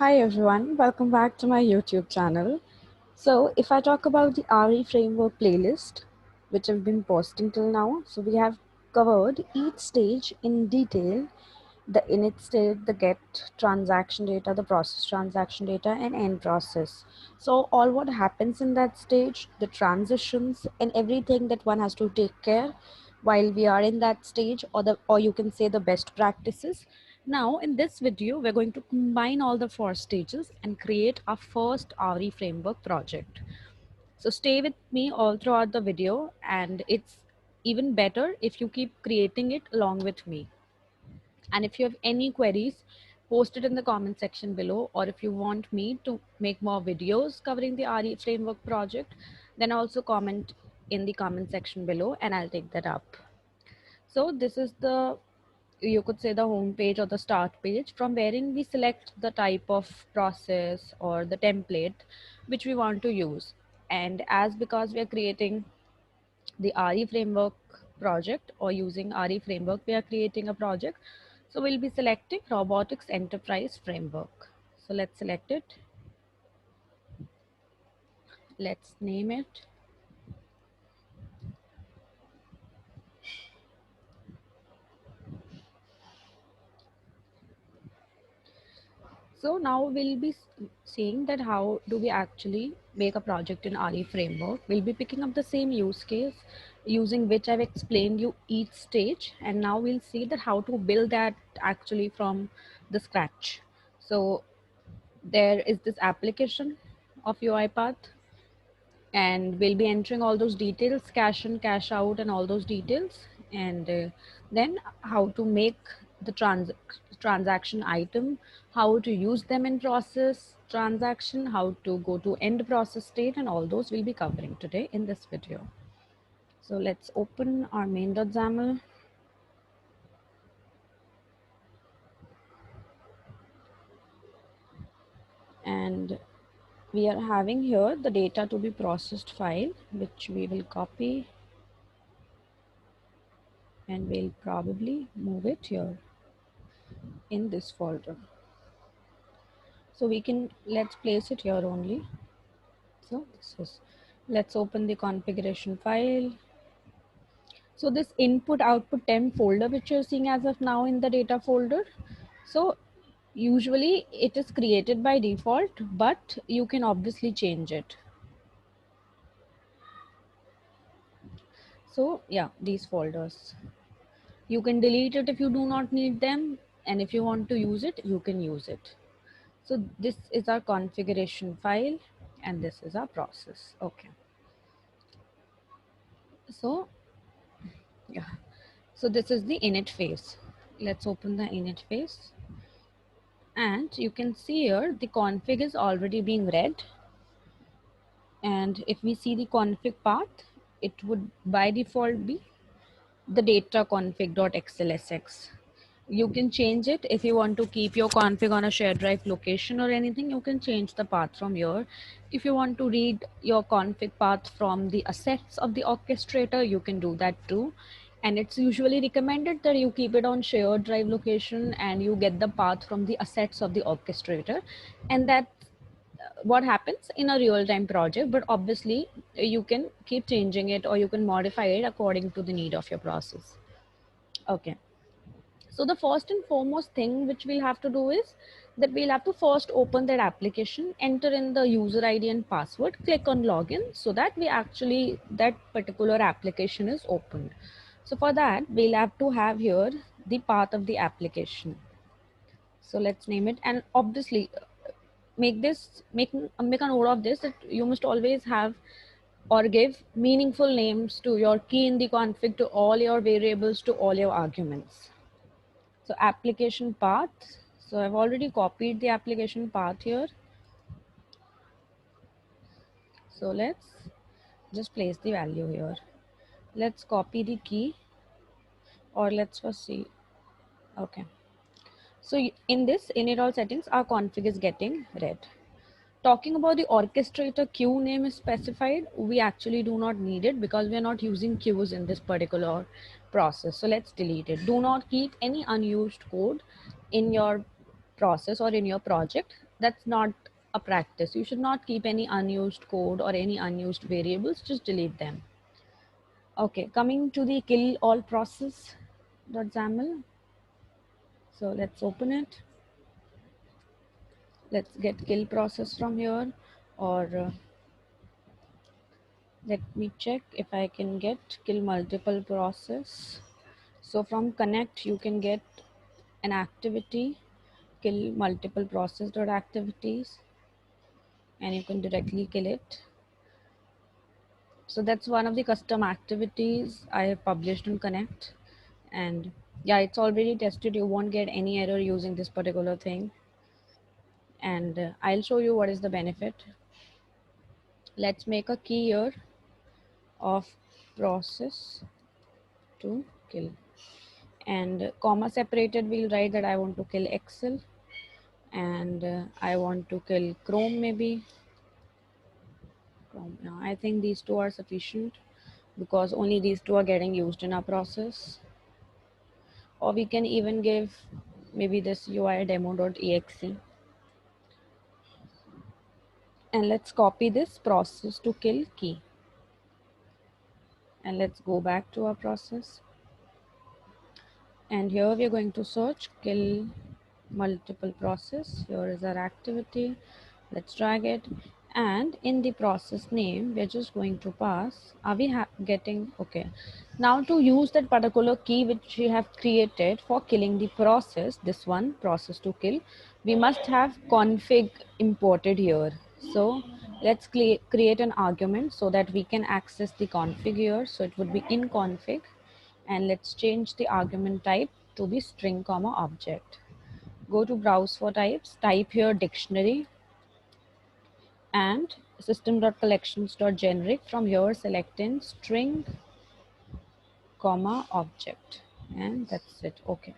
Hi everyone, welcome back to my YouTube channel. So if I talk about the RE framework playlist, which I've been posting till now, so we have covered each stage in detail, the init state, the get transaction data, the process transaction data, and end process. So all what happens in that stage, the transitions and everything that one has to take care while we are in that stage, or you can say the best practices. Now in this video, we're going to combine all the four stages and create our first RE framework project. So stay with me all throughout the video, and it's even better if you keep creating it along with me. And if you have any queries, post it in the comment section below, or if you want me to make more videos covering the RE framework project, then also comment in the comment section below and I'll take that up. So this is the, you could say, the home page or the start page, from wherein we select the type of process or the template which we want to use. And because we are creating the RE framework project, or using RE framework, we are creating a project. So we'll be selecting Robotics Enterprise Framework. So let's select it. Let's name it. So now we'll be seeing that how do we actually make a project in RE framework. We'll be picking up the same use case using which I've explained you each stage, and now we'll see that how to build that actually from the scratch. So there is this application of UiPath, and we'll be entering all those details, cash in, cash out, and all those details, and then how to make the transaction item, how to use them in process transaction, how to go to end process state, and all those we'll be covering today in this video. So let's open our main.xaml. And we are having here the data to be processed file, which we will copy, and we'll probably move it here in this folder. So we can, let's place it here only. So this is, let's open the configuration file. So this input output temp folder which you're seeing as of now in the data folder, so usually it is created by default, but you can obviously change it. So yeah, these folders, you can delete it if you do not need them, and if you want to use it, you can use it. So this is our configuration file, and this is our process. Okay. So yeah, so this is the init phase. Let's open the init phase, and you can see here the config is already being read. And if we see the config path, it would by default be the data config.xlsx. You can change it if you want to keep your config on a shared drive location or anything. You can change the path from here. If you want to read your config path from the assets of the orchestrator, you can do that too. And it's usually recommended that you keep it on shared drive location and you get the path from the assets of the orchestrator. And that what happens in a real-time project, but obviously you can keep changing it or you can modify it according to the need of your process. Okay. So the first and foremost thing which we'll have to do is that we'll have to first open that application, enter in the user ID and password, click on login, so that we actually, that particular application is opened. So for that, we'll have to have here the path of the application. So let's name it, and obviously make a note of this, that you must always have or give meaningful names to your key in the config, to all your variables, to all your arguments. So application path. So I've already copied the application path here. So let's just place the value here. Let's copy the key, or let's first see. Okay. So in this init all settings, our config is getting read. Talking about the orchestrator queue name is specified, we actually do not need it because we are not using queues in this particular process. So let's delete it. Do not keep any unused code in your process or in your project. that's not a practice. You should not keep any unused code or any unused variables, just delete them. Okay, coming to the kill all process.xaml. So let's open it. Let's get kill process from here, or let me check if I can get kill multiple process. So from connect, you can get an activity, kill multiple process.activities, and you can directly kill it. So that's one of the custom activities I have published in Connect. And yeah, it's already tested. You won't get any error using this particular thing. And I'll show you what is the benefit. Let's make a key here of process to kill. And comma separated, we'll write that I want to kill Excel, and I want to kill Chrome maybe. Chrome. No, I think these two are sufficient because only these two are getting used in our process. Or we can even give maybe this UI demo.exe, and let's copy this process to kill key, and let's go back to our process, and here we are going to search kill multiple process. Here is our activity. Let's drag it, and in the process name we're just going to pass, are we getting okay? Now to use that particular key which we have created for killing the process, this one process to kill, we must have config imported here. So let's create an argument so that we can access the config here. So it would be in config, and let's change the argument type to be string comma object. Go to browse for types, type here dictionary, and system.collections.generic. From here select in string comma object, and that's it. Okay,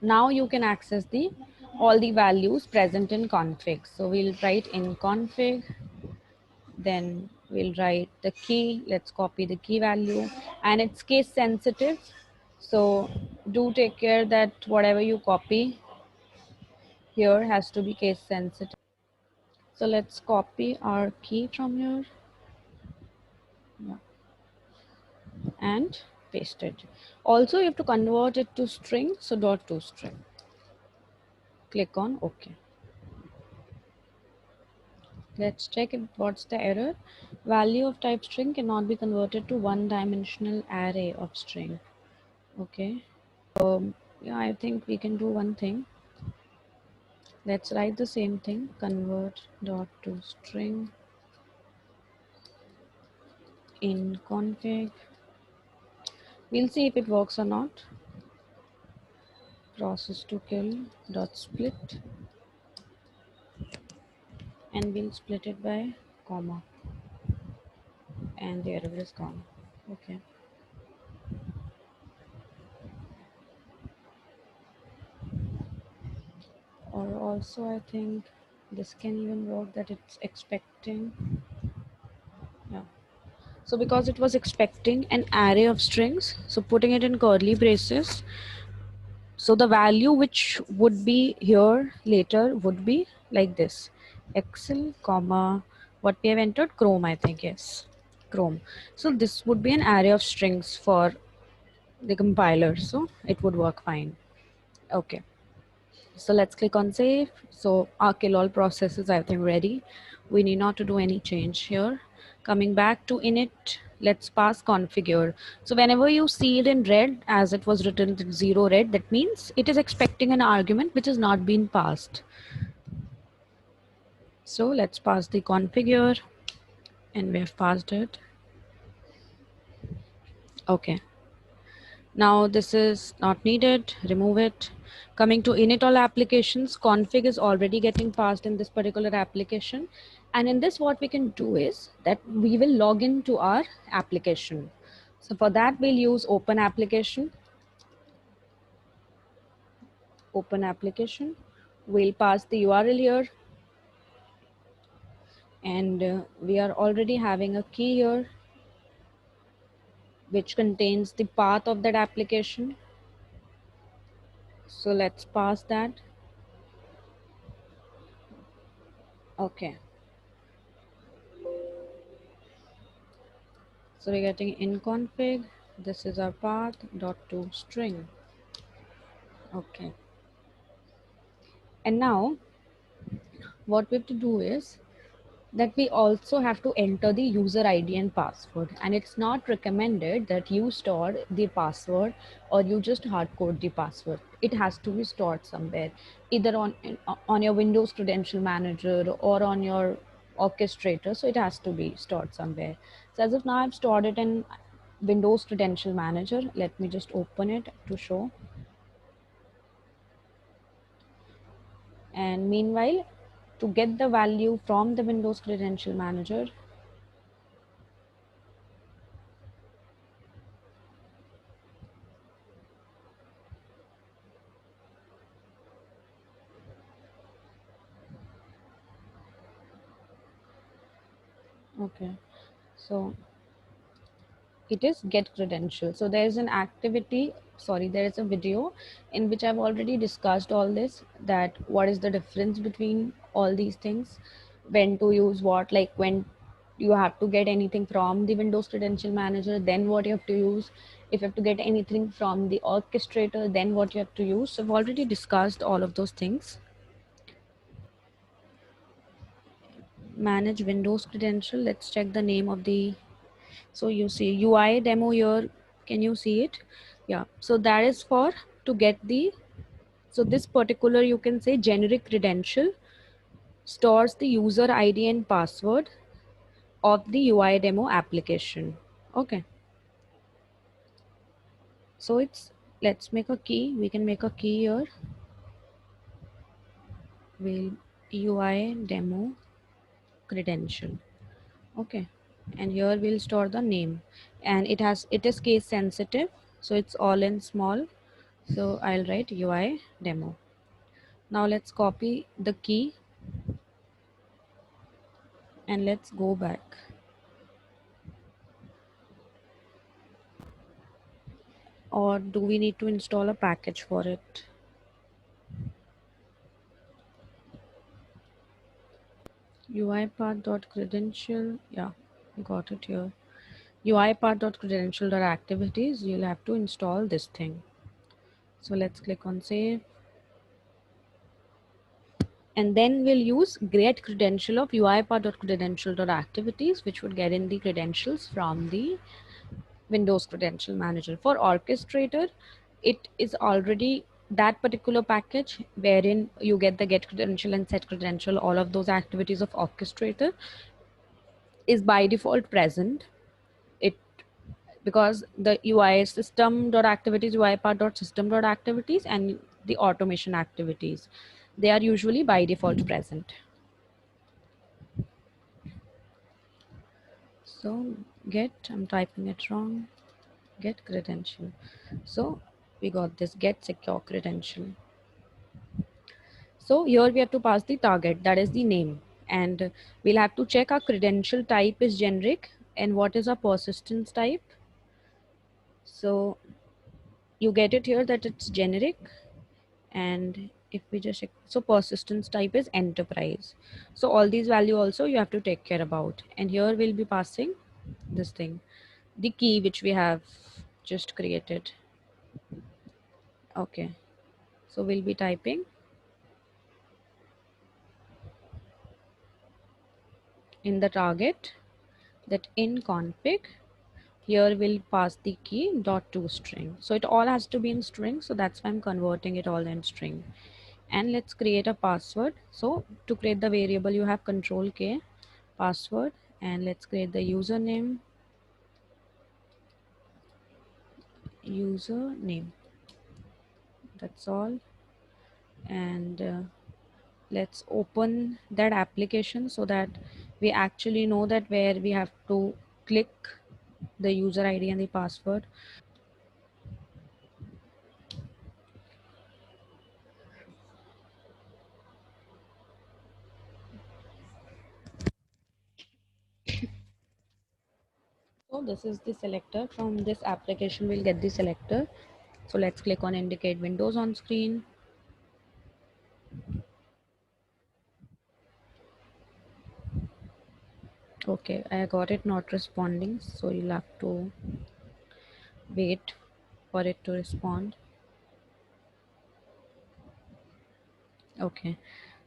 now you can access the all the values present in config. So we'll write in config, then we'll write the key. Let's copy the key value, and it's case sensitive, so do take care that whatever you copy here has to be case sensitive. So let's copy our key from here, yeah, and paste it. Also you have to convert it to string, so dot to string. Click on OK. Let's check if what's the error. Value of type string cannot be converted to one-dimensional array of string. Okay. Yeah, I think we can do one thing. Let's write the same thing, convert dot to string in config. We'll see if it works or not. Process to kill dot split, and we'll split it by comma, and the error is gone. Okay. Or also I think this can even work, that it's expecting, yeah. So because it was expecting an array of strings, so putting it in curly braces, so the value which would be here later would be like this, Excel comma what we have entered, Chrome, I think, yes, Chrome. So this would be an array of strings for the compiler, so it would work fine. Okay, so let's click on save. So our kill all process is, I think, ready. We need not to do any change here. Coming back to init, let's pass configure. So whenever you see it in red, as it was written in 0 red, that means it is expecting an argument which has not been passed. So let's pass the configure, and we have passed it. Okay. Now this is not needed, remove it. Coming to init all applications, config is already getting passed in this particular application. And in this, what we can do is that we will log into our application. So for that, we'll use open application. Open application. We'll pass the URL here. And we are already having a key here, which contains the path of that application. So let's pass that. Okay, so we're getting in config. This is our path dot to string. Okay, and now what we have to do is that we also have to enter the user ID and password, and it's not recommended that you store the password or you just hard code the password. It has to be stored somewhere, either on your Windows Credential Manager or on your orchestrator. So it has to be stored somewhere. So as of now I've stored it in Windows Credential Manager. Let me just open it to show. And meanwhile, to get the value from the Windows Credential Manager, okay, so it is get credential. So there is an activity, sorry, there is a video in which I've already discussed all this, that what is the difference between all these things, when to use what, like when you have to get anything from the Windows Credential Manager, then what you have to use. If you have to get anything from the orchestrator, then what you have to use. So I've already discussed all of those things. Manage Windows credential. Let's check the name of the, so you see UI demo here, can you see it? Yeah, so that is for to get the, so this particular, you can say, generic credential stores the user ID and password of the UI demo application. Okay, so it's, let's make a key. We can make a key here. We'll UI demo credential. Okay, and here we'll store the name, and it is case sensitive, so it's all in small. So I'll write UI demo. Now let's copy the key and let's go back. Or do we need to install a package for it? UiPath.credential, yeah, got it here. UiPath.credential.activities, you'll have to install this thing. So let's click on save. And then we'll use get credential of UiPath.credential.activities, which would get in the credentials from the Windows Credential Manager. For orchestrator, it is already that particular package wherein you get the get credential and set credential. All of those activities of orchestrator is by default present. It, because the UI system.activities, UiPath.system.activities, and the automation activities, they are usually by default present. So get, I'm typing it wrong, get credential. So we got this get secure credential. So here we have to pass the target, that is the name, and we'll have to check our credential type is generic and what is our persistence type. So you get it here that it's generic, and if we just check, so persistence type is enterprise. So all these value also you have to take care about, and here we'll be passing this thing, the key which we have just created. Okay, so we'll be typing in the target that in config, here we'll pass the key dot to string. So it all has to be in string, so that's why I'm converting it all in string. And let's create a password. So to create the variable, you have control K, password, and let's create the username, that's all. And let's open that application so that we actually know that where we have to click the user ID and the password. So this is the selector. From this application we'll get the selector. So let's click on indicate Windows on screen. Okay, I got it not responding, so you'll have to wait for it to respond. Okay,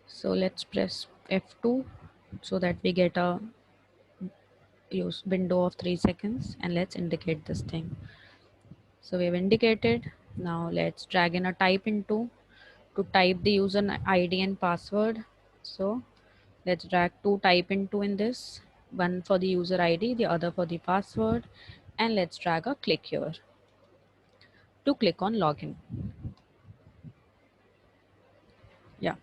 so let's press F2 so that we get a use window of 3 seconds, and let's indicate this thing. So we have indicated. Now let's drag in a type into to type the user ID and password. So let's drag two type into in this, one for the user ID, the other for the password, and let's drag a click here to click on login. Yeah.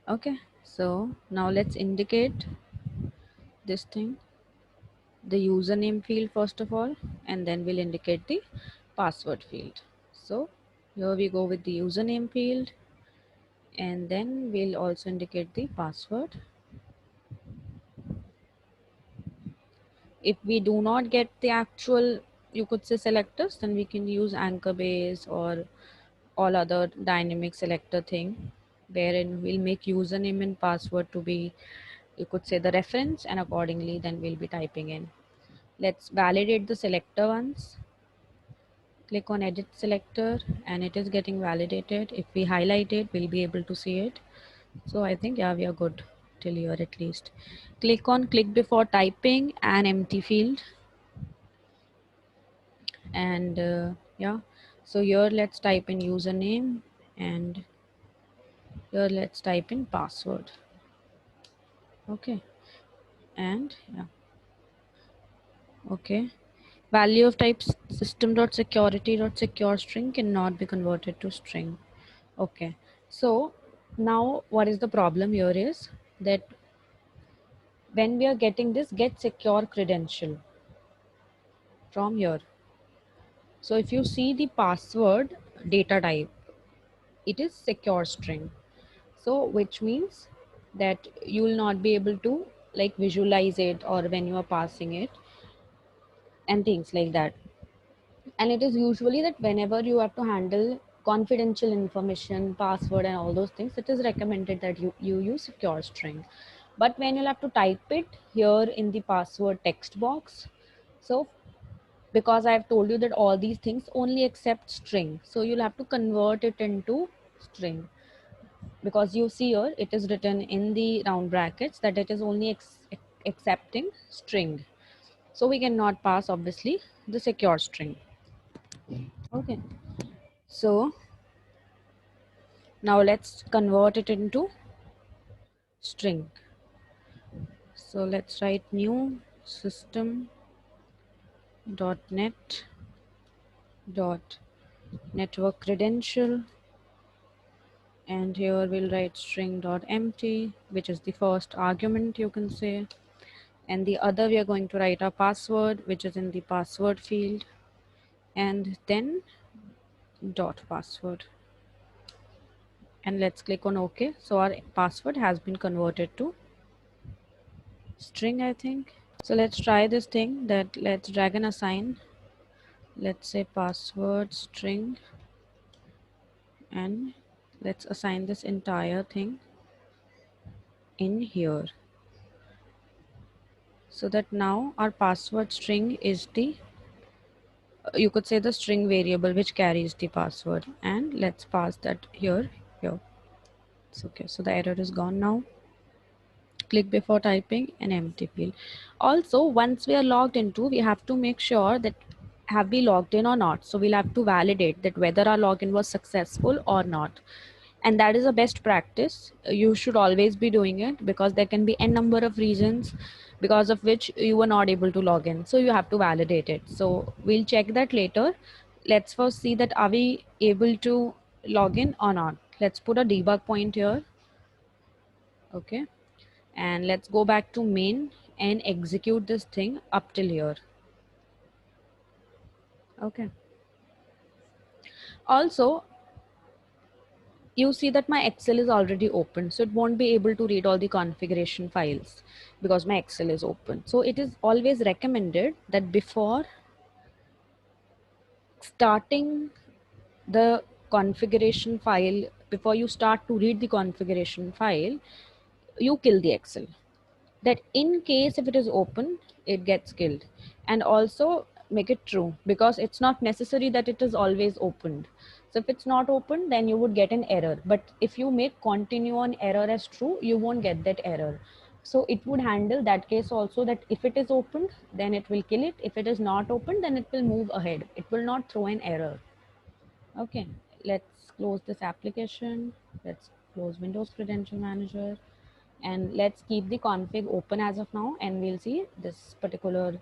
Okay. So now let's indicate this thing, the username field first of all, and then we'll indicate the password field. So here we go with the username field, and then we'll also indicate the password. If we do not get the actual, you could say, selectors, then we can use anchor base or all other dynamic selector thing, wherein we'll make username and password to be, you could say, the reference, and accordingly then we'll be typing in. Let's validate the selector once. Click on edit selector, and it is getting validated. If we highlight it, we'll be able to see it. So I think, yeah, we are good till here at least. Click on click before typing an empty field, and yeah, so here let's type in username, and here let's type in password. Okay, and yeah, okay. Value of type system.security.secure string cannot be converted to string. Okay, so now what is the problem here is that when we are getting this get secure credential from here, so if you see the password data type, it is secure string. So which means that you will not be able to like visualize it or when you are passing it and things like that. And it is usually that whenever you have to handle confidential information, password and all those things, it is recommended that you use secure string. But when you'll have to type it here in the password text box, so because I've told you that all these things only accept string, so you'll have to convert it into string, because you see here it is written in the round brackets that it is only accepting string, so we cannot pass obviously the secure string. Okay, so now let's convert it into string. So let's write new system dot net dot network credential, and here we'll write string dot empty, which is the first argument, you can say, and the other we are going to write our password, which is in the password field, and then dot password, and let's click on OK. So our password has been converted to string, I think. So let's try this thing, that let's drag and assign, let's say password string, and let's assign this entire thing in here, so that now our password string is the, you could say, the string variable which carries the password, and let's pass that here. It's okay, so the error is gone now. Click before typing an empty field. Also, once we are logged into, we have to make sure that have we logged in or not, so we'll have to validate that whether our login was successful or not, and that is a best practice. You should always be doing it, because there can be n number of reasons because of which you were not able to log in, so you have to validate it. So we'll check that later. Let's first see that are we able to log in or not. Let's put a debug point here. Okay, and let's go back to main and execute this thing up till here. Okay, also you see that my Excel is already open, so it won't be able to read all the configuration files because my Excel is open. So it is always recommended that before starting the configuration file, before you start to read the configuration file, you kill the Excel. that in case if it is open, it gets killed. And also make it true, because it's not necessary that it is always opened. So if it's not open, then you would get an error. But if you make continue on error as true, you won't get that error. So it would handle that case also, that if it is opened, then it will kill it. If it is not opened, then it will move ahead. It will not throw an error. Okay, let's close this application. Let's close Windows Credential Manager, and let's keep the config open as of now, and we'll see this particular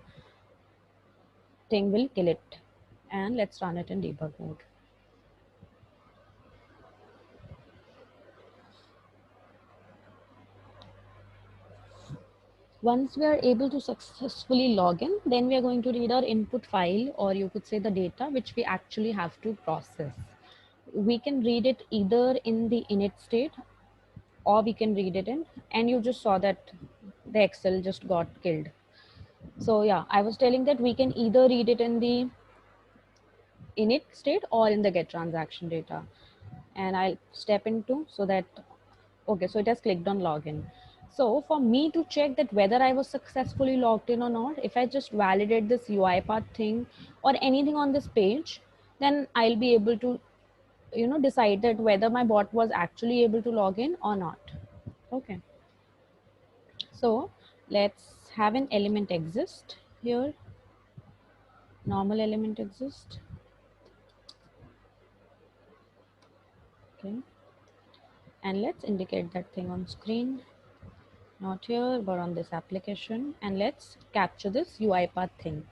thing will kill it. And let's run it in debug mode. Once we are able to successfully log in, then we are going to read our input file, or you could say the data which we actually have to process. We can read it either in the init state, or we can read it in, and you just saw that the Excel just got killed. So yeah, I was telling that we can either read it in the init state or in the get transaction data. And I'll step into, so that, okay, so it has clicked on login. So for me to check that whether I was successfully logged in or not, if I just validate this UiPath thing or anything on this page, then I'll be able to, decide that whether my bot was actually able to log in or not. Okay. So let's have an element exist here. Normal element exist. Okay. And let's indicate that thing on screen. Not here, but on this application. And let's capture this UiPath thing.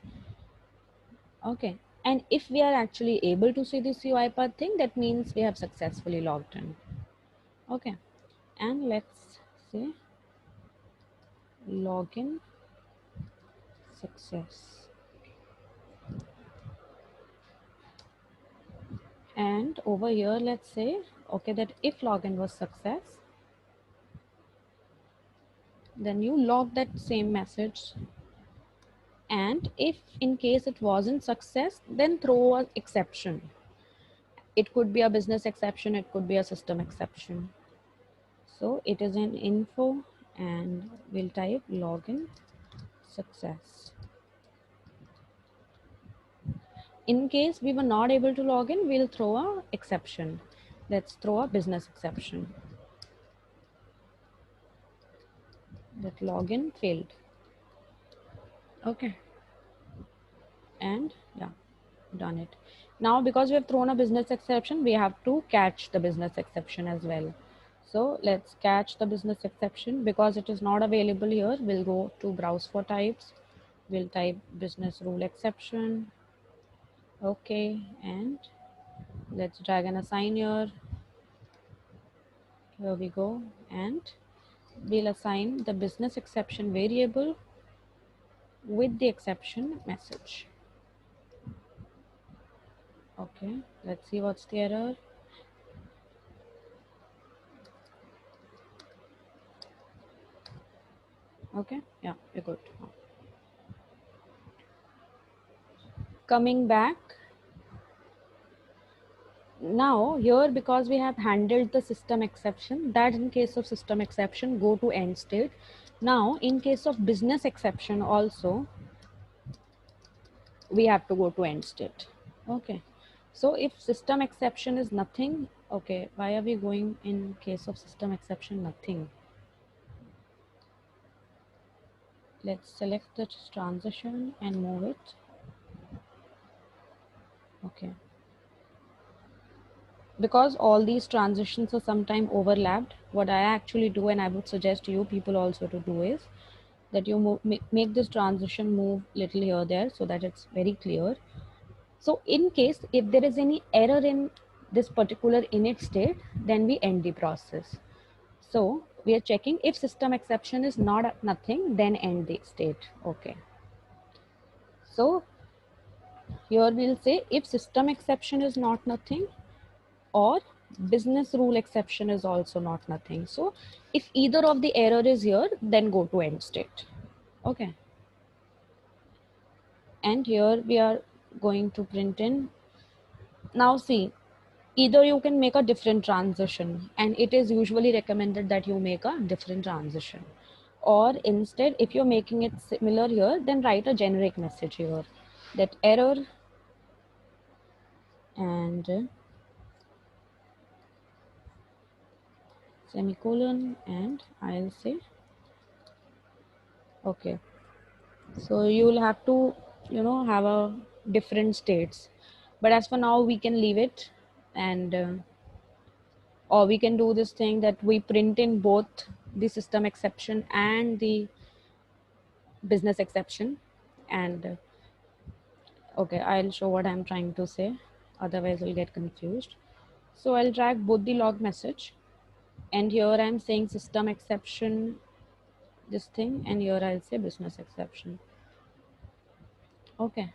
Okay. And if we are actually able to see this UiPath thing, that means we have successfully logged in. Okay. And let's say login success. And over here, let's say, okay, that if login was success, then you log that same message. And if in case it wasn't success, then throw an exception. It could be a business exception, it could be a system exception. So it is an info, and we'll type login success. In case we were not able to log in, we'll throw a exception. Let's throw a business exception, that login failed. Okay. And yeah, done it. Now because we have thrown a business exception, we have to catch the business exception as well. So let's catch the business exception. Because it is not available here, we'll go to browse for types. We'll type business rule exception. Okay, and let's drag and assign here. Here we go, and we'll assign the business exception variable with the exception message. Okay, let's see what's the error. Okay, yeah, we're good. Coming back, now here, because we have handled the system exception, that in case of system exception, go to end state. Now in case of business exception also, we have to go to end state. Okay, so if system exception is nothing, okay, why are we going in case of system exception nothing? Let's select the transition and move it. Okay, because all these transitions are sometime overlapped, what I actually do, and I would suggest you people also to do, is that you make this transition move little here there, so that it's very clear. So in case if there is any error in this particular init state, then we end the process. So we are checking if system exception is not nothing, then end the state. Okay, so here we'll say if system exception is not nothing, or business rule exception is also not nothing. So if either of the error is here, then go to end state. Okay, and here we are going to print in. Now see, either you can make a different transition, and it is usually recommended that you make a different transition. Or instead, if you're making it similar here, then write a generic message here, that error and semicolon, and I'll say okay. So you will have to, have a different states, but as for now we can leave it. And or we can do this thing that we print in both the system exception and the business exception. And okay, I'll show what I'm trying to say, otherwise you'll get confused. So I'll drag both the log message, and here I'm saying system exception, this thing, and here I'll say business exception. Okay.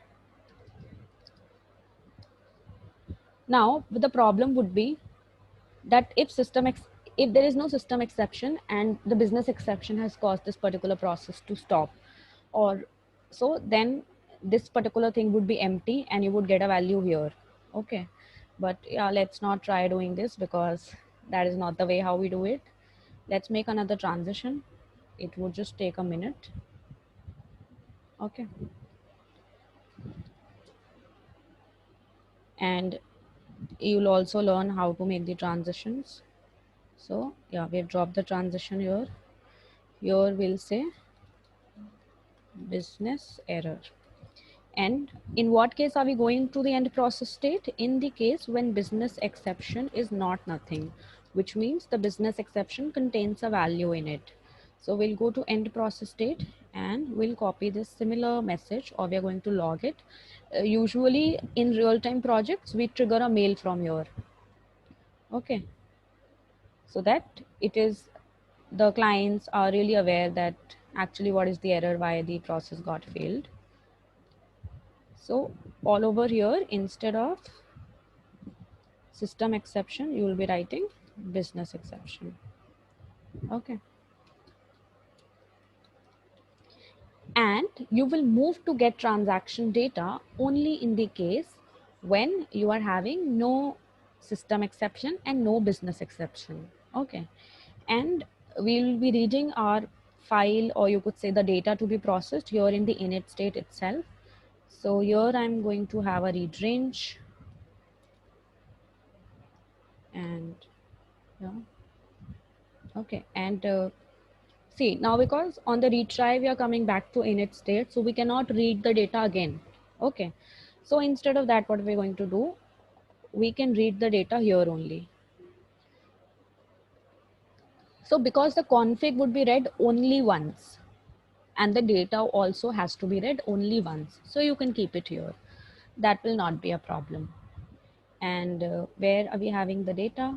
Now the problem would be that if there is no system exception and the business exception has caused this particular process to stop, or so, then this particular thing would be empty and you would get a value here. Okay, but yeah, let's not try doing this because that is not the way how we do it. Let's make another transition. It would just take a minute. Okay, and you'll also learn how to make the transitions. So yeah, we've dropped the transition here. Here we'll say business error. And in what case are we going to the end process state? In the case when business exception is not nothing, which means the business exception contains a value in it. So we'll go to end process state and we'll copy this similar message, or we're going to log it. Usually in real-time projects, we trigger a mail from here. Okay. So that it is, the clients are really aware that actually what is the error, why the process got failed. So all over here, instead of system exception, you will be writing business exception. Okay. And you will move to get transaction data only in the case when you are having no system exception and no business exception. Okay. And we will be reading our file, or you could say the data to be processed here in the init state itself. So here I'm going to have a read range, and yeah. Okay. And see, now because on the retry we are coming back to init state, so we cannot read the data again. Okay. So instead of that, what we're going to do, we can read the data here only. So because the config would be read only once, and the data also has to be read only once, so you can keep it here. That will not be a problem. And where are we having the data?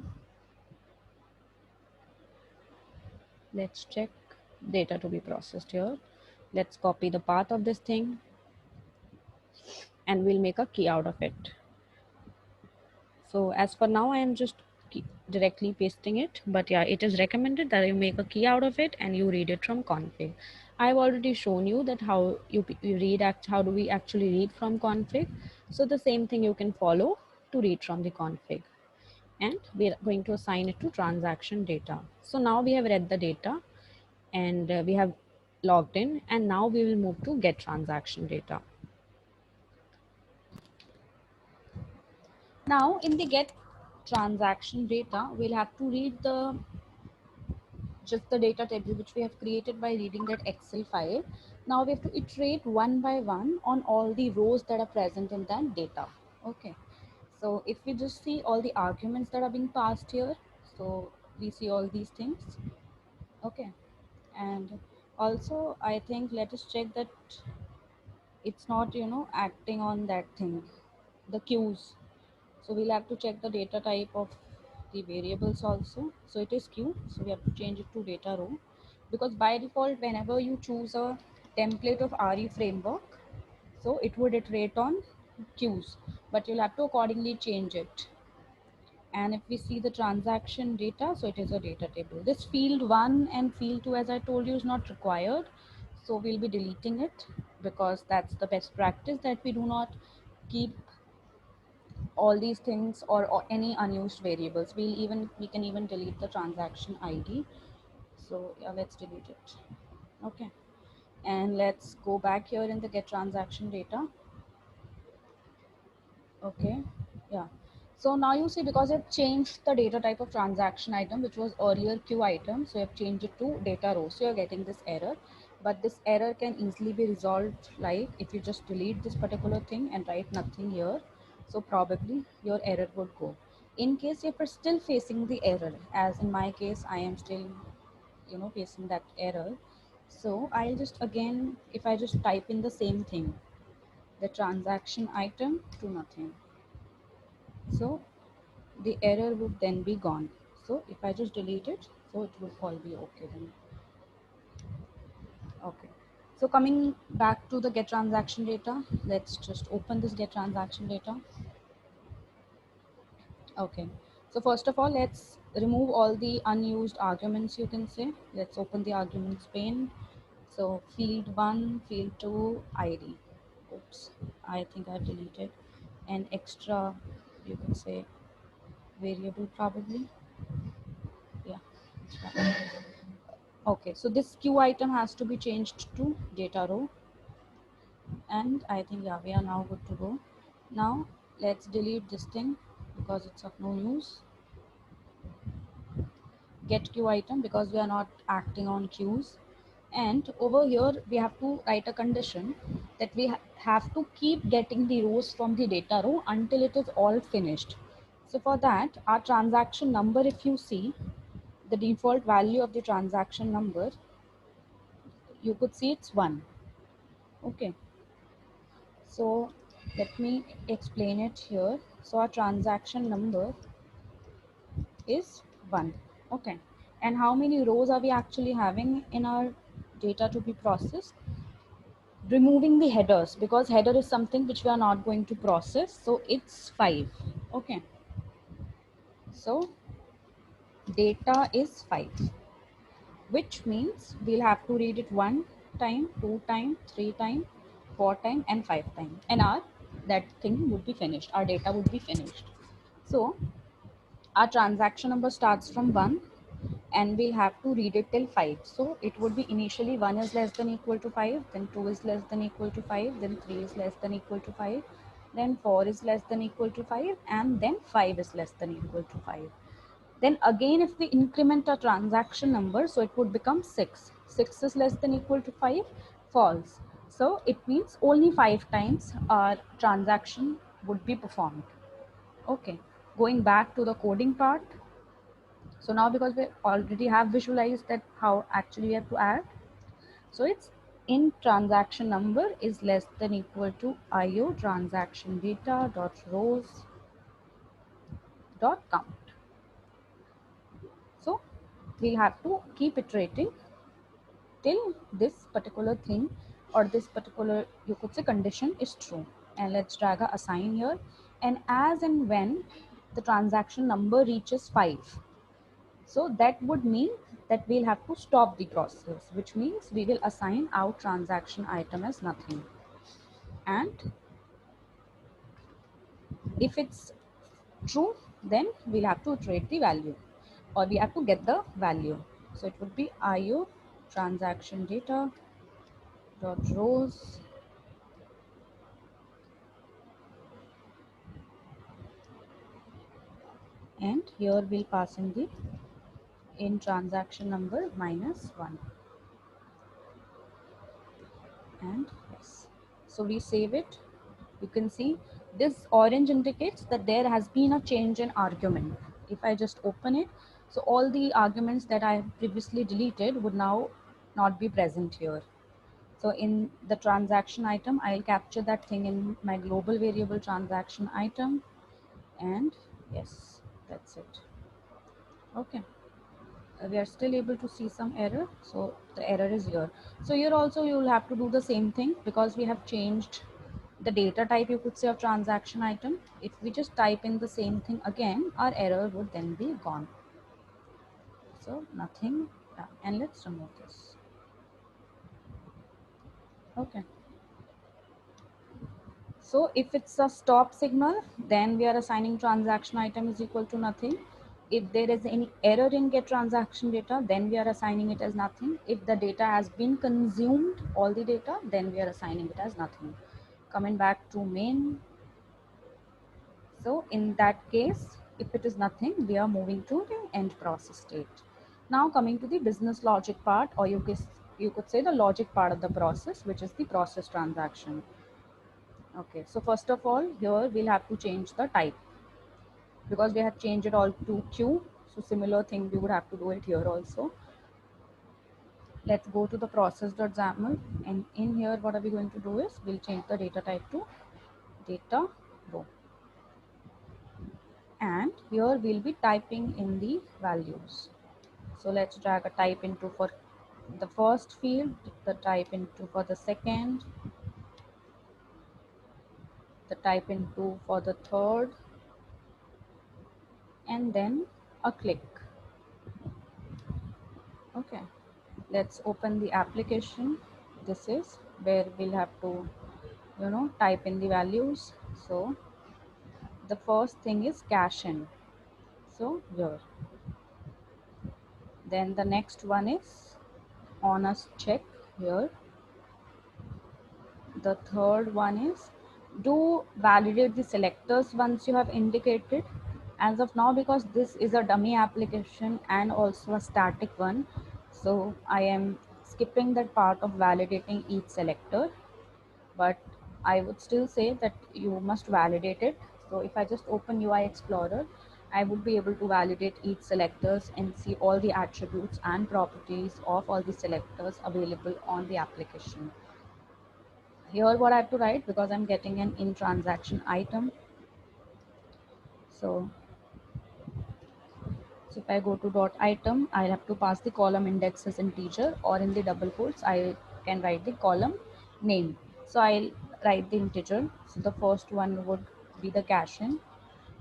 Let's check data to be processed here. Let's copy the path of this thing and we'll make a key out of it. So as for now, I am just directly pasting it, but yeah, it is recommended that you make a key out of it and you read it from config. I've already shown you that how you read, how do we actually read from config. So the same thing you can follow to read from the config. And we are going to assign it to transaction data. So now we have read the data and we have logged in, and now we will move to get transaction data. Now in the get transaction data, we'll have to read the just the data table which we have created by reading that Excel file. Now we have to iterate one by one on all the rows that are present in that data. Okay. So if we just see all the arguments that are being passed here, so we see all these things. Okay. And also I think let us check that it's not, acting on that thing, the queues. So we'll have to check the data type of the variables also. So it is queue, so we have to change it to data row, because by default whenever you choose a template of RE framework, so it would iterate on queues, but you'll have to accordingly change it. And if we see the transaction data, so it is a data table. This field 1 and field 2, as I told you, is not required, so we'll be deleting it because that's the best practice, that we do not keep all these things, or any unused variables. We can even delete the transaction ID. So yeah, let's delete it. Okay, and let's go back here in the get transaction data. Okay, yeah. So now you see, because I've changed the data type of transaction item, which was earlier queue item, so I've changed it to data row. So you're getting this error, but this error can easily be resolved, like if you just delete this particular thing and write nothing here. So probably your error would go. In case if you're still facing the error, as in my case, I am still, facing that error. So I'll just again, if I just type in the same thing, the transaction item to nothing. So the error would then be gone. So if I just delete it, so it will all be okay then. Okay. So coming back to the get transaction data, let's just open this get transaction data. Okay. So first of all, let's remove all the unused arguments, you can say. Let's open the arguments pane. So field 1, field 2, ID. Oops, I think I've deleted an extra, you can say, variable probably. Yeah. Okay, so this queue item has to be changed to data row, and I think, yeah, we are now good to go. Now let's delete this thing because it's of no use. Get queue item, because we are not acting on queues, and over here we have to write a condition that we have to keep getting the rows from the data row until it is all finished. So for that, our transaction number, if you see the default value of the transaction number, you could see it's 1. Okay, so let me explain it here. So our transaction number is 1. Okay, and how many rows are we actually having in our data to be processed? Removing the headers, because header is something which we are not going to process, so it's 5. Okay, so data is 5, which means we'll have to read it 1 time, 2 time, 3 time, 4 time, and 5 time, and our that thing would be finished, our data would be finished. So our transaction number starts from 1 and we'll have to read it till 5. So it would be initially 1 is less than equal to 5, then 2 is less than equal to 5, then 3 is less than equal to 5, then 4 is less than equal to 5, and then 5 is less than equal to 5. Then again, if we increment our transaction number, so it would become 6. 6 is less than equal to 5, false. So it means only 5 times our transaction would be performed. Okay, going back to the coding part. So now, because we already have visualized that how actually we have to add, so it's in transaction number is less than equal to IO transaction data dot rows dot count. So we'll have to keep iterating till this particular thing or this particular, you could say, condition is true. And let's drag a assign here, and as and when the transaction number reaches 5, so that would mean that we'll have to stop the process, which means we will assign our transaction item as nothing. And if it's true, then we'll have to iterate the value, or we have to get the value. So it would be IO transaction data dot rows, and here we'll pass in the in transaction number -1. And yes, so we save it. You can see this orange indicates that there has been a change in argument. If I just open it, so all the arguments that I previously deleted would now not be present here. So in the transaction item, I'll capture that thing in my global variable transaction item, and yes, that's it. Okay. We are still able to see some error, so the error is here. So here also you will have to do the same thing, because we have changed the data type, you could say, of transaction item. If we just type in the same thing again, our error would then be gone. So nothing. Yeah, and let's remove this. Okay, so if it's a stop signal, then we are assigning transaction item is equal to nothing. If there is any error in get transaction data, then we are assigning it as nothing. If the data has been consumed, all the data, then we are assigning it as nothing. Coming back to main. So in that case, if it is nothing, we are moving to the end process state. Now coming to the business logic part, or you could say the logic part of the process, which is the process transaction. Okay, so first of all, here we'll have to change the type because we have changed it all to queue. So similar thing, we would have to do it here also. Let's go to the process.xaml, and in here, what are we going to do is we'll change the data type to data row. And here we'll be typing in the values. So let's drag a type into for the first field, the type into for the second, the type into for the third, and then a click. Okay, let's open the application. This is where we'll have to type in the values. So the first thing is cash in, so here. Then the next one is honest check here. The third one is do validate the selectors once you have indicated. As of now, because this is a dummy application and also a static one, so I am skipping that part of validating each selector, but I would still say that you must validate it. So if I just open UI Explorer, I would be able to validate each selectors and see all the attributes and properties of all the selectors available on the application. Here what I have to write, because I'm getting an in transaction item. So if I go to dot item, I'll have to pass the column index as integer, or in the double quotes, I can write the column name. So I'll write the integer. So the first one would be the cash in.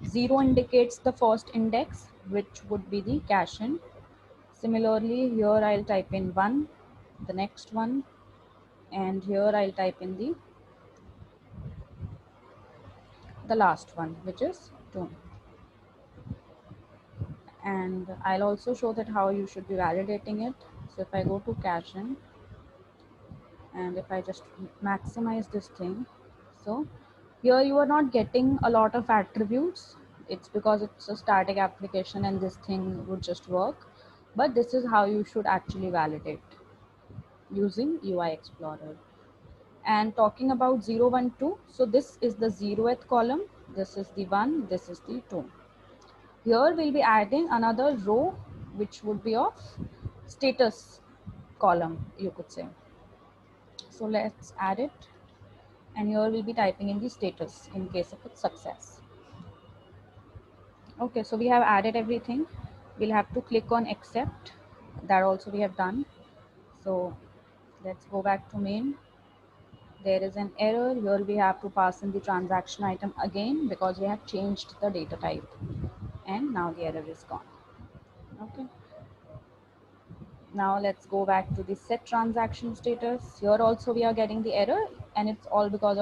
0 indicates the first index, which would be the cash in. Similarly, here I'll type in 1, the next one, and here I'll type in the last one, which is 2. And I'll also show that how you should be validating it. So if I go to cache in, and if I just maximize this thing, so here you are not getting a lot of attributes. It's because it's a static application and this thing would just work, but this is how you should actually validate using UI Explorer. And talking about 0 1 2, so this is the 0th column, this is the 1, this is the 2. Here we'll be adding another row, which would be of status column, you could say. So let's add it, and here we'll be typing in the status in case of its success. Okay, so we have added everything. We'll have to click on accept. That also we have done. So let's go back to main. There is an error. Here we have to pass in the transaction item again because we have changed the data type, and now the error is gone. Okay. Now let's go back to the set transaction status. Here also we are getting the error, and it's all because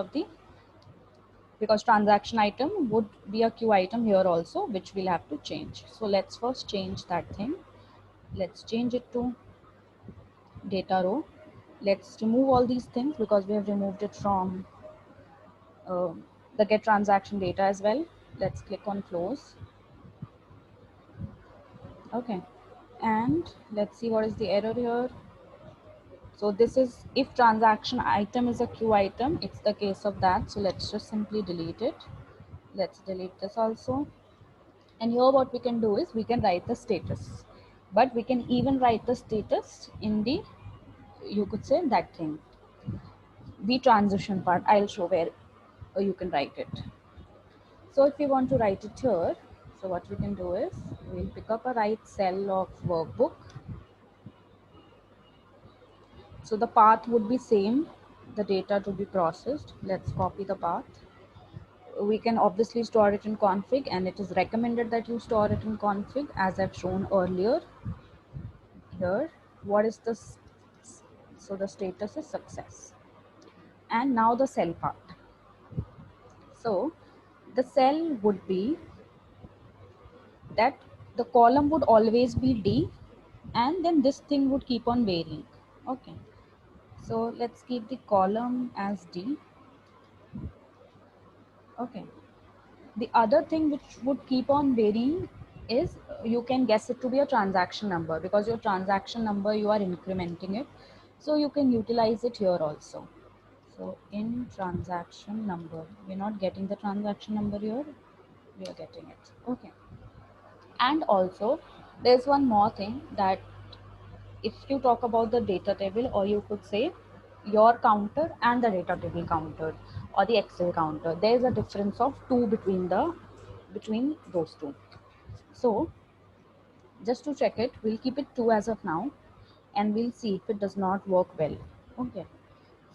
transaction item would be a queue item here also, which we'll have to change. So let's first change that thing. Let's change it to data row. Let's remove all these things because we have removed it from uh, the get transaction data as well. Let's click on close. Okay, and let's see what is the error here. So this is if transaction item is a queue item, it's the case of that. So let's just simply delete it. Let's delete this also. And here what we can do is we can write the status, but we can even write the status in the, you could say that thing, the transition part. I'll show where you can write it. So if you want to write it here, so what we can do is we'll pick up a right cell of workbook. So the path would be same, the data to be processed. Let's copy the path. We can obviously store it in config, and it is recommended that you store it in config as I've shown earlier. Here, what is this? So the status is success. And now the cell part. So the cell would be that the column would always be D, and then this thing would keep on varying. Okay, so let's keep the column as D. Okay, the other thing which would keep on varying is you can guess it to be a transaction number, because your transaction number, you are incrementing it, so you can utilize it here also. So in transaction number, we're not getting the transaction number here, we are getting it. Okay, and also there's one more thing, that if you talk about the data table, or you could say your counter and the data table counter or the Excel counter, there's a difference of 2 between those two. So just to check it, we'll keep it 2 as of now, and we'll see if it does not work well. Okay,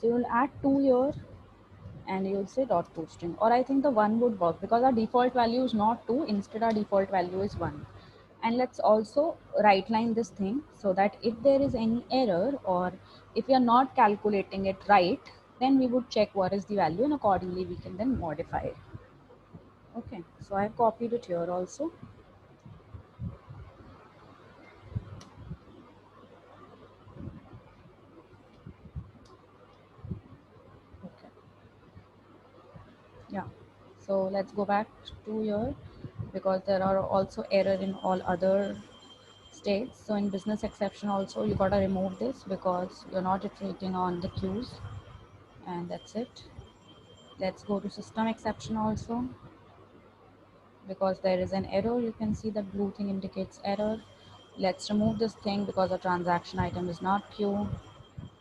so you'll add 2 here, and you'll say dot toString, or I think the 1 would work, because our default value is not 2, instead our default value is 1. And let's also right line this thing, so that if there is any error, or if we are not calculating it right, then we would check what is the value, and accordingly we can then modify it. Okay, so I've copied it here also. Okay, yeah, so let's go back to here, because there are also error in all other states. So in business exception also, you gotta remove this, because you're not iterating on the queues, and that's it. Let's go to system exception also, because there is an error. You can see that blue thing indicates error. Let's remove this thing, because a transaction item is not queue.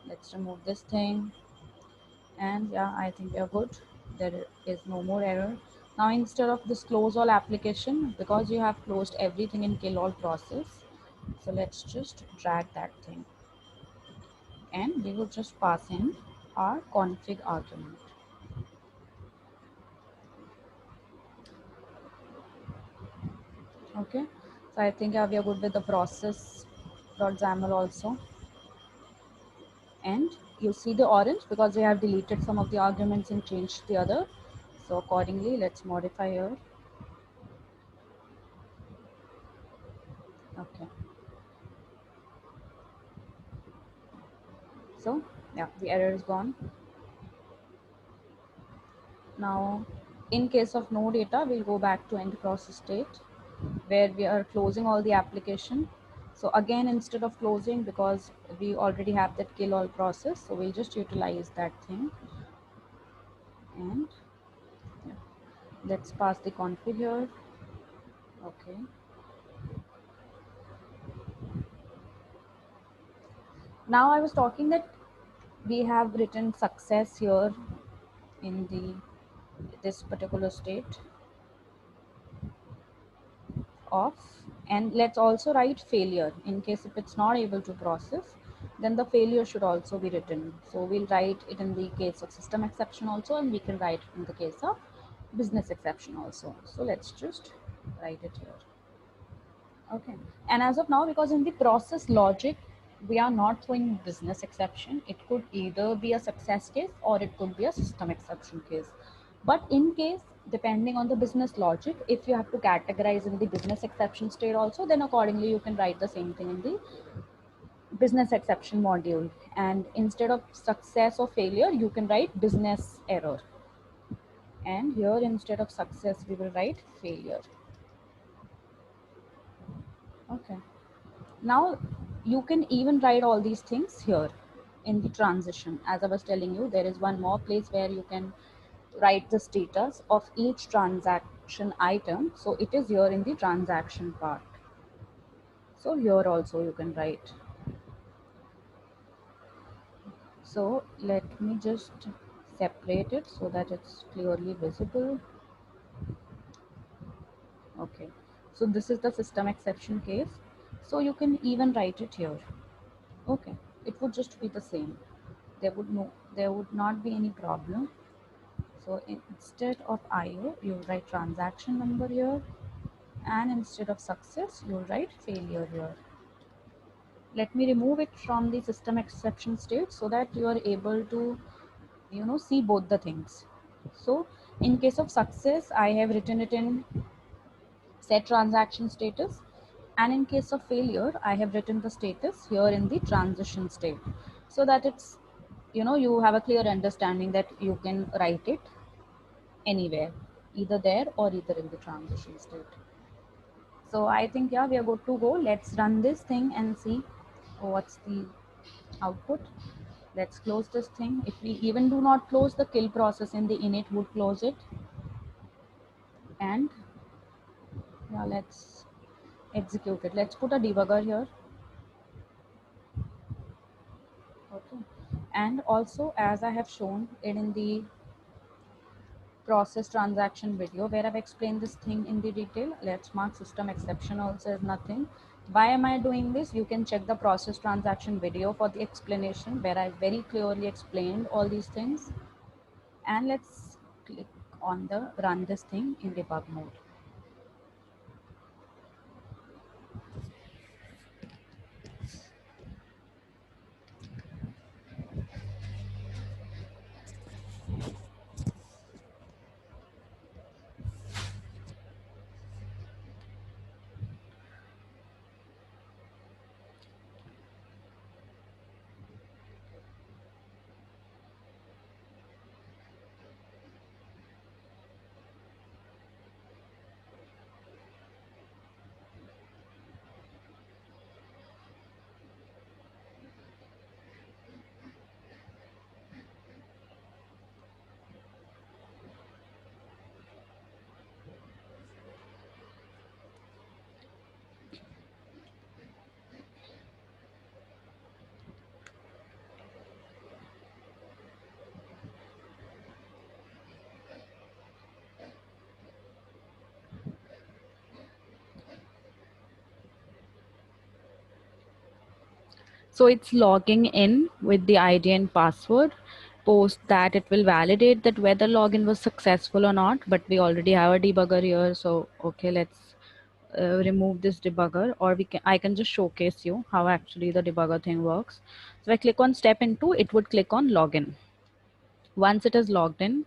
Let's remove this thing, and yeah, I think we are good. There is no more error. Now instead of this close all application, because you have closed everything in kill all process, so let's just drag that thing, and we will just pass in our config argument. Okay, so I think we are good with the process.xaml also. And you see the orange, because we have deleted some of the arguments and changed the other. So accordingly, let's modify here. Okay, so yeah, the error is gone. Now in case of no data, we'll go back to end process state, where we are closing all the application. So again, instead of closing, because we already have that kill all process, so we'll just utilize that thing. And yeah, let's pass the config here. Okay, now I was talking that we have written success here in this particular state of, and let's also write failure, in case if it's not able to process, then the failure should also be written. So we'll write it in the case of system exception also, and we can write it in the case of business exception also. So let's just write it here. Okay, and as of now, because in the process logic, we are not throwing business exception, it could either be a success case or it could be a system exception case. But in case, depending on the business logic, if you have to categorize in the business exception state also, then accordingly you can write the same thing in the business exception module. And instead of success or failure, you can write business error. And here, instead of success, we will write failure. Okay. Now you can even write all these things here in the transition. As I was telling you, there is one more place where you can write the status of each transaction item. So it is here in the transaction part. So here also you can write. So let me just separate it so that it's clearly visible. Okay. So this is the system exception case. So you can even write it here. Okay. It would just be the same. There would not be any problem. So instead of IO, you write transaction number here, and instead of success, you write failure here. Let me remove it from the system exception state, so that you are able to see both the things. So in case of success, I have written it in set transaction status. And in case of failure, I have written the status here in the transition state, so that it's, you have a clear understanding that you can write it anywhere, either there or either in the transition state. So I think, yeah, we are good to go. Let's run this thing and see what's the output. Let's close this thing. If we even do not close the kill process in the init, would close it. And yeah, let's execute it. Let's put a debugger here. Okay. And also, as I have shown it in the process transaction video where I've explained this thing in the detail, let's mark system exception also as nothing. Why am I doing this? You can check the process transaction video for the explanation where I very clearly explained all these things. And let's click on the run this thing in debug mode. So it's logging in with the ID and password. Post that, it will validate that whether login was successful or not, but we already have a debugger here. So, okay, let's remove this debugger, or I can just showcase you how actually the debugger thing works. So I click on step into, it would click on login. Once it is logged in,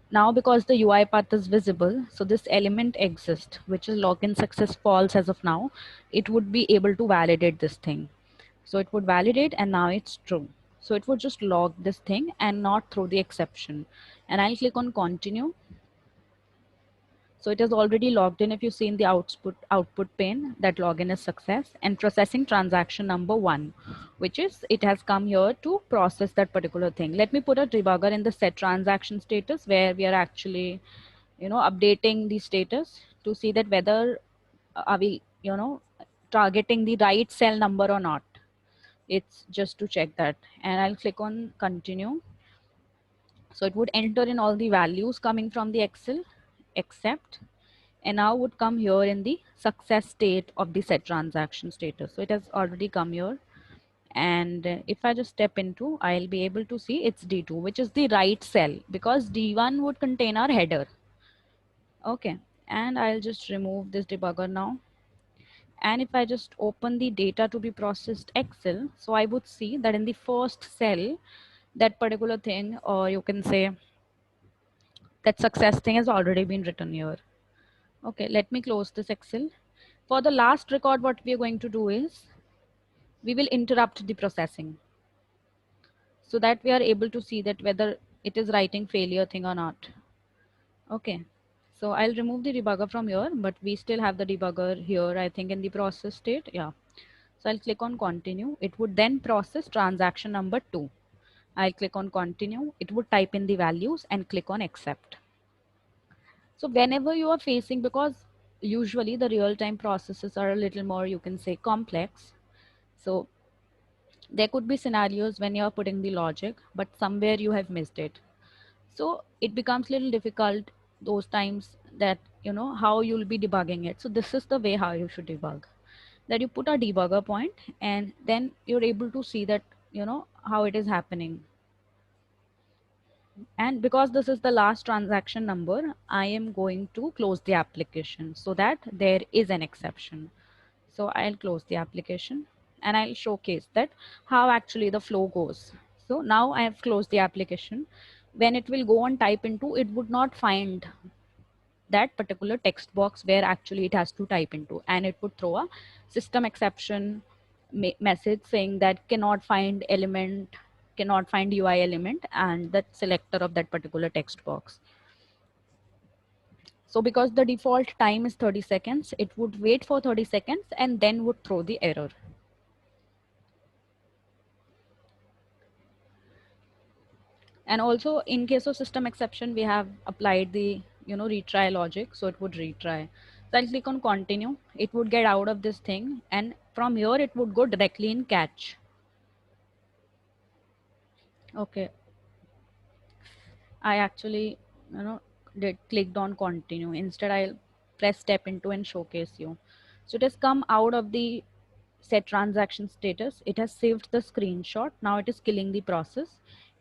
now because the UI path is visible, so this element exists, which is login success false as of now, it would be able to validate this thing. So it would validate and now it's true. So it would just log this thing and not throw the exception. And I'll click on continue. So it is already logged in. If you see in the output pane that login is success and processing transaction number 1, which is it has come here to process that particular thing. Let me put a debugger in the set transaction status where we are actually, updating the status to see that whether are we, targeting the right cell number or not. It's just to check that, and I'll click on continue. So it would enter in all the values coming from the Excel, except, and now would come here in the success state of the set transaction status. So it has already come here. And if I just step into, I'll be able to see it's D2, which is the right cell, because D1 would contain our header. Okay. And I'll just remove this debugger now. And if I just open the data to be processed Excel, so I would see that in the first cell, that particular thing, or you can say that success thing has already been written here. Okay, let me close this Excel. For the last record, what we are going to do is we will interrupt the processing so that we are able to see that whether it is writing failure thing or not. Okay, so I'll remove the debugger from here, but we still have the debugger here, I think in the process state. Yeah. So I'll click on continue. It would then process transaction number 2. I'll click on continue. It would type in the values and click on accept. So whenever you are facing, because usually the real-time processes are a little more, you can say, complex. So there could be scenarios when you're putting the logic, but somewhere you have missed it. So it becomes a little difficult those times that, how you'll be debugging it. So this is the way how you should debug. That you put a debugger point and then you're able to see that, how it is happening. And because this is the last transaction number, I am going to close the application so that there is an exception. So I'll close the application and I'll showcase that how actually the flow goes. So now I have closed the application. When it will go and type into, it would not find that particular text box where actually it has to type into, and it would throw a system exception message saying that cannot find element, cannot find UI element and the selector of that particular text box. So because the default time is 30 seconds, it would wait for 30 seconds and then would throw the error. And also in case of system exception, we have applied the, retry logic. So it would retry. So I'll click on continue. It would get out of this thing. And from here, it would go directly in catch. Okay. I actually, did clicked on continue. Instead, I'll press step into and showcase you. So it has come out of the set transaction status. It has saved the screenshot. Now it is killing the process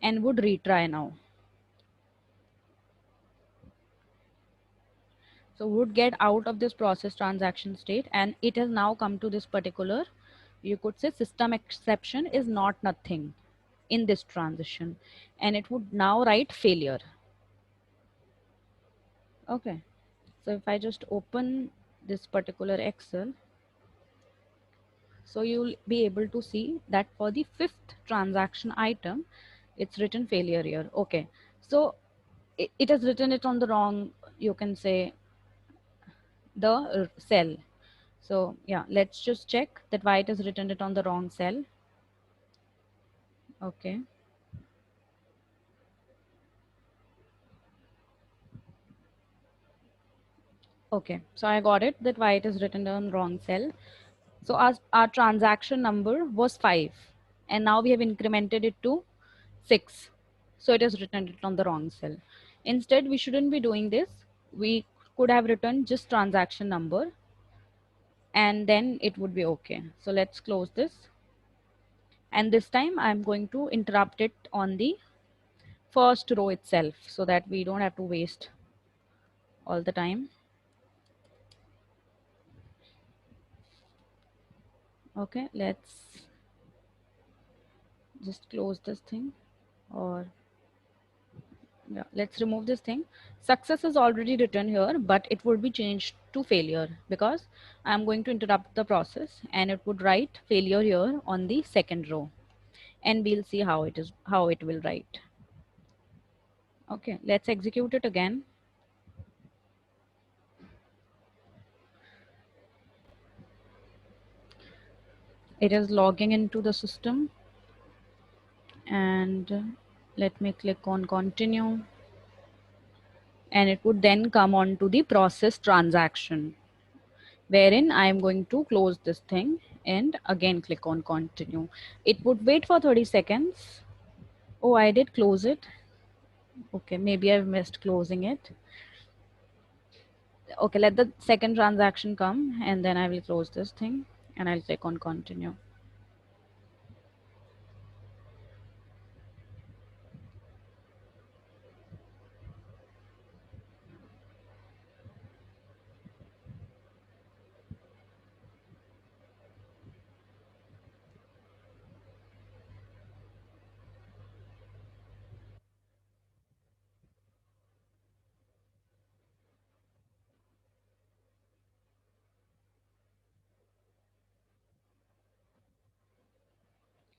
and would retry now. So would get out of this process transaction state, and it has now come to this particular, you could say, system exception is not nothing in this transition, and it would now write failure. Okay. So if I just open this particular Excel, so you'll be able to see that for the 5th transaction item, it's written failure here. Okay. So it has written it on the wrong, you can say, the cell. So yeah, let's just check that why it has written it on the wrong cell. Okay. Okay, so I got it that why it is written on wrong cell. So our transaction number was 5 and now we have incremented it to 6. So it has written it on the wrong cell. Instead, we shouldn't be doing this. We could have written just transaction number and then it would be okay. So let's close this. And this time I'm going to interrupt it on the first row itself so that we don't have to waste all the time. Okay, let's just close this thing, or yeah, let's remove this thing. Success is already written here, but it would be changed to failure because I'm going to interrupt the process and it would write failure here on the second row, and we'll see how it will write. Okay, let's execute it again. It is logging into the system, and let me click on continue, and it would then come on to the process transaction, wherein I am going to close this thing and again click on continue. It would wait for 30 seconds. Oh, I did close it. Okay, maybe I've missed closing it. Okay, let the second transaction come and then I will close this thing and I'll click on continue.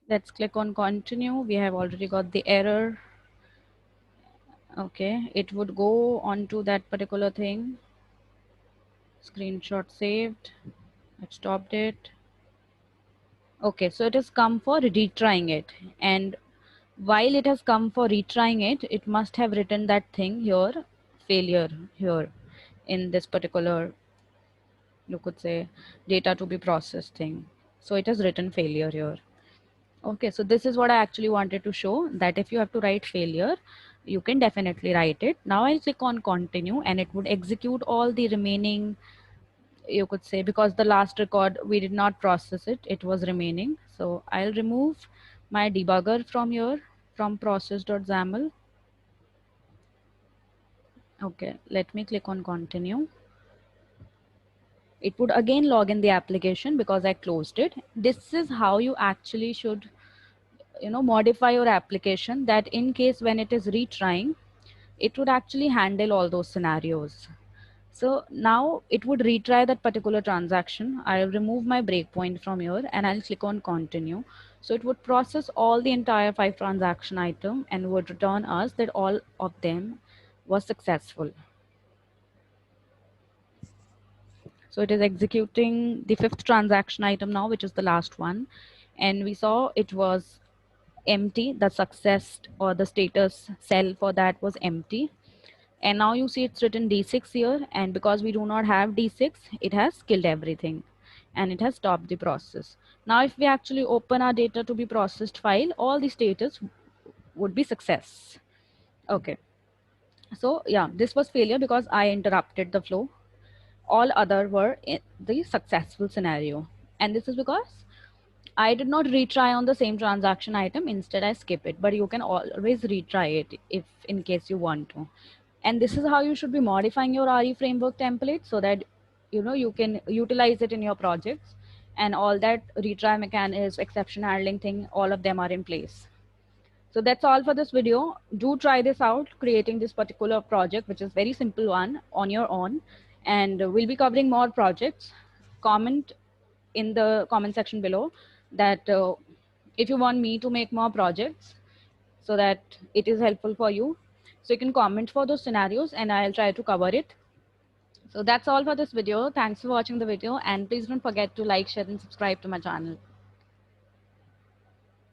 Let's click on continue. We have already got the error. Okay, it would go on to that particular thing. Screenshot saved. I've stopped it. Okay, so it has come for retrying it, and while it has come for retrying it, it must have written that thing here, failure here in this particular, you could say, data to be processed thing. So it has written failure here. Okay, so this is what I actually wanted to show, that if you have to write failure, you can definitely write it. Now I'll click on continue and it would execute all the remaining, you could say, because the last record we did not process it, it was remaining. So I'll remove my debugger from here, from process.xaml. Okay, let me click on continue. It would again log in the application because I closed it. This is how you actually should, modify your application, that in case when it is retrying, it would actually handle all those scenarios. So now it would retry that particular transaction. I'll remove my breakpoint from here and I'll click on continue. So it would process all the entire 5 transaction item and would return us that all of them was successful. So it is executing the 5th transaction item now, which is the last one. And we saw it was empty. The success or the status cell for that was empty. And now you see it's written D6 here. And because we do not have D6, it has killed everything and it has stopped the process. Now, if we actually open our data to be processed file, all the status would be success. Okay. So yeah, this was failure because I interrupted the flow. All other were in the successful scenario. And this is because I did not retry on the same transaction item. Instead, I skip it. But you can always retry it if in case you want to. And this is how you should be modifying your RE framework template so that you can utilize it in your projects, and all that retry mechanism, exception handling thing, all of them are in place. So that's all for this video. Do try this out, creating this particular project, which is very simple one, on your own. And we'll be covering more projects. Comment in the comment section below that if you want me to make more projects so that it is helpful for you. So you can comment for those scenarios and I'll try to cover it. So that's all for this video. Thanks for watching the video, and please don't forget to like, share and subscribe to my channel.